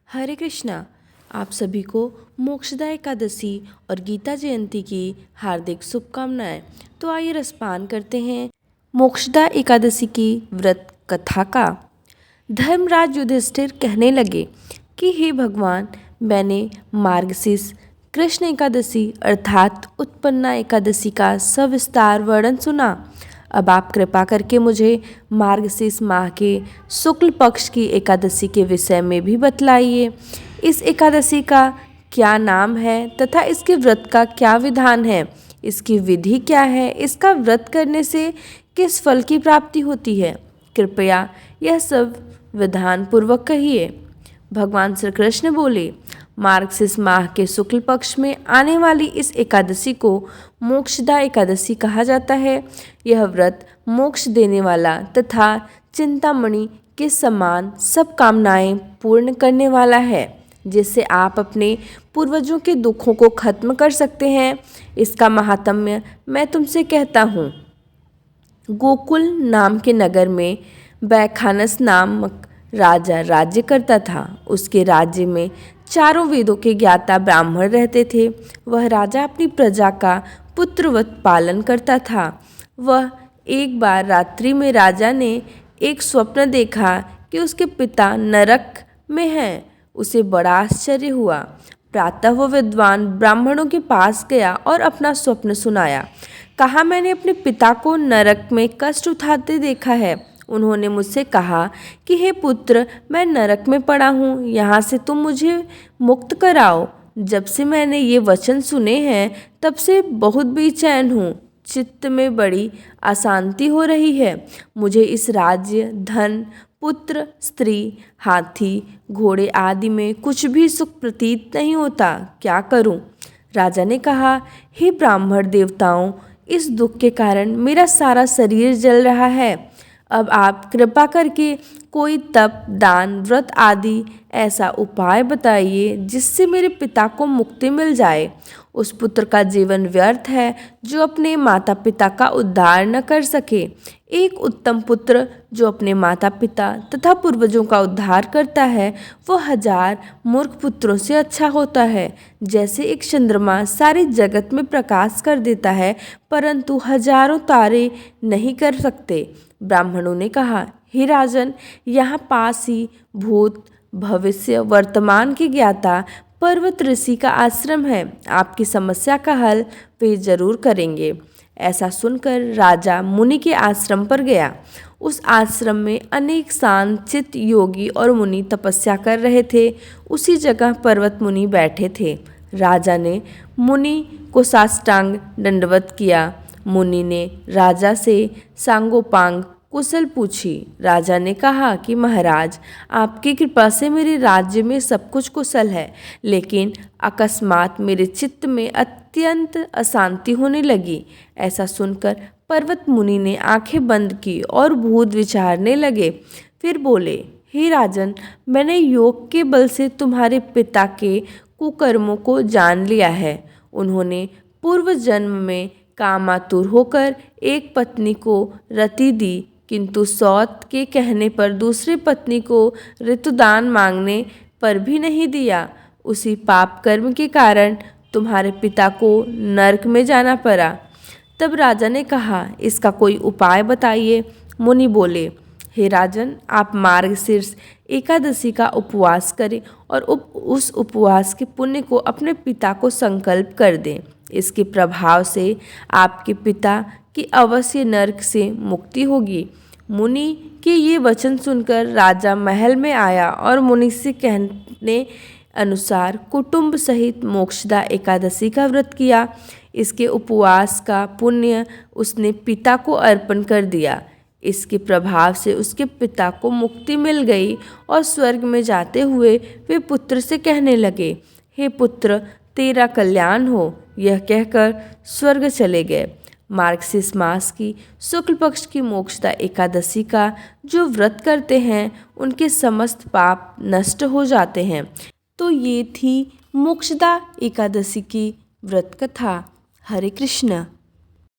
हरे कृष्णा। आप सभी को मोक्षदा एकादशी और गीता जयंती की हार्दिक शुभकामनाएं। तो आइए रसपान करते हैं मोक्षदा एकादशी की व्रत कथा का। धर्मराज युधिष्ठिर कहने लगे कि हे भगवान, मैंने मार्गशीर्ष कृष्ण एकादशी अर्थात उत्पन्ना एकादशी का सविस्तार वर्णन सुना। अब आप कृपा करके मुझे मार्गशीर्ष माह के शुक्ल पक्ष की एकादशी के विषय में भी बतलाइए। इस एकादशी का क्या नाम है तथा इसके व्रत का क्या विधान है, इसकी विधि क्या है, इसका व्रत करने से किस फल की प्राप्ति होती है। कृपया यह सब विधान पूर्वक कहिए। भगवान श्री कृष्ण बोले, मार्गशीर्ष माह के शुक्ल पक्ष में आने वाली इस एकादशी को मोक्षदा एकादशी कहा जाता है। यह व्रत मोक्ष देने वाला तथा चिंतामणि के समान सब कामनाएं पूर्ण करने वाला है, जिससे आप अपने पूर्वजों के दुखों को खत्म कर सकते हैं। इसका महात्म्य मैं तुमसे कहता हूँ। गोकुल नाम के नगर में बैखानस नामक राजा राज्य करता था। उसके राज्य में चारों वेदों के ज्ञाता ब्राह्मण रहते थे। वह राजा अपनी प्रजा का पुत्रवत पालन करता था। वह एक बार रात्रि में राजा ने एक स्वप्न देखा कि उसके पिता नरक में हैं। उसे बड़ा आश्चर्य हुआ। प्रातः वह विद्वान ब्राह्मणों के पास गया और अपना स्वप्न सुनाया। कहा, मैंने अपने पिता को नरक में कष्ट उठाते देखा है। उन्होंने मुझसे कहा कि हे पुत्र, मैं नरक में पड़ा हूँ, यहाँ से तुम मुझे मुक्त कराओ। जब से मैंने ये वचन सुने हैं तब से बहुत बेचैन हूँ। चित्त में बड़ी अशांति हो रही है। मुझे इस राज्य, धन, पुत्र, स्त्री, हाथी, घोड़े आदि में कुछ भी सुख प्रतीत नहीं होता। क्या करूं? राजा ने कहा, हे ब्राह्मण देवताओं, इस दुख के कारण मेरा सारा शरीर जल रहा है। अब आप कृपा करके कोई तप, दान, व्रत आदि ऐसा उपाय बताइए जिससे मेरे पिता को मुक्ति मिल जाए। उस पुत्र का जीवन व्यर्थ है जो अपने माता पिता का उद्धार न कर सके। एक उत्तम पुत्र जो अपने माता पिता तथा पूर्वजों का उद्धार करता है, वो 1000 मूर्ख पुत्रों से अच्छा होता है। जैसे एक चंद्रमा सारी जगत में प्रकाश कर देता है, परंतु हजारों तारे नहीं कर सकते। ब्राह्मणों ने कहा, हे राजन, यहाँ पास ही भूत, भविष्य, वर्तमान के ज्ञाता पर्वत ऋषि का आश्रम है। आपकी समस्या का हल वे जरूर करेंगे। ऐसा सुनकर राजा मुनि के आश्रम पर गया। उस आश्रम में अनेक शांत चित्त योगी और मुनि तपस्या कर रहे थे। उसी जगह पर्वत मुनि बैठे थे। राजा ने मुनि को साष्टांग दंडवत किया। मुनि ने राजा से सांगोपांग कुशल पूछी। राजा ने कहा कि महाराज, आपकी कृपा से मेरे राज्य में सब कुछ कुशल है, लेकिन अकस्मात मेरे चित्त में अत्यंत अशांति होने लगी। ऐसा सुनकर पर्वत मुनि ने आंखें बंद की और भूत विचारने लगे। फिर बोले, हे राजन, मैंने योग के बल से तुम्हारे पिता के कुकर्मों को जान लिया है। उन्होंने पूर्व जन्म में कामातुर होकर एक पत्नी को रति दी, किंतु सौत के कहने पर दूसरी पत्नी को ऋतुदान मांगने पर भी नहीं दिया। उसी पाप कर्म के कारण तुम्हारे पिता को नरक में जाना पड़ा। तब राजा ने कहा, इसका कोई उपाय बताइए। मुनि बोले, हे राजन, आप मार्गशीर्ष एकादशी का उपवास करें और उस उपवास के पुण्य को अपने पिता को संकल्प कर दें। इसके प्रभाव से आपके पिता की अवश्य नरक से मुक्ति होगी। मुनि के ये वचन सुनकर राजा महल में आया और मुनि से कहने अनुसार कुटुंब सहित मोक्षदा एकादशी का व्रत किया। इसके उपवास का पुण्य उसने पिता को अर्पण कर दिया। इसके प्रभाव से उसके पिता को मुक्ति मिल गई और स्वर्ग में जाते हुए वे पुत्र से कहने लगे, हे पुत्र, तेरा कल्याण हो। यह कहकर स्वर्ग चले गए। मार्गशीर्ष मास की शुक्ल पक्ष की मोक्षदा एकादशी का जो व्रत करते हैं, उनके समस्त पाप नष्ट हो जाते हैं। तो ये थी मोक्षदा एकादशी की व्रत कथा। हरे कृष्ण।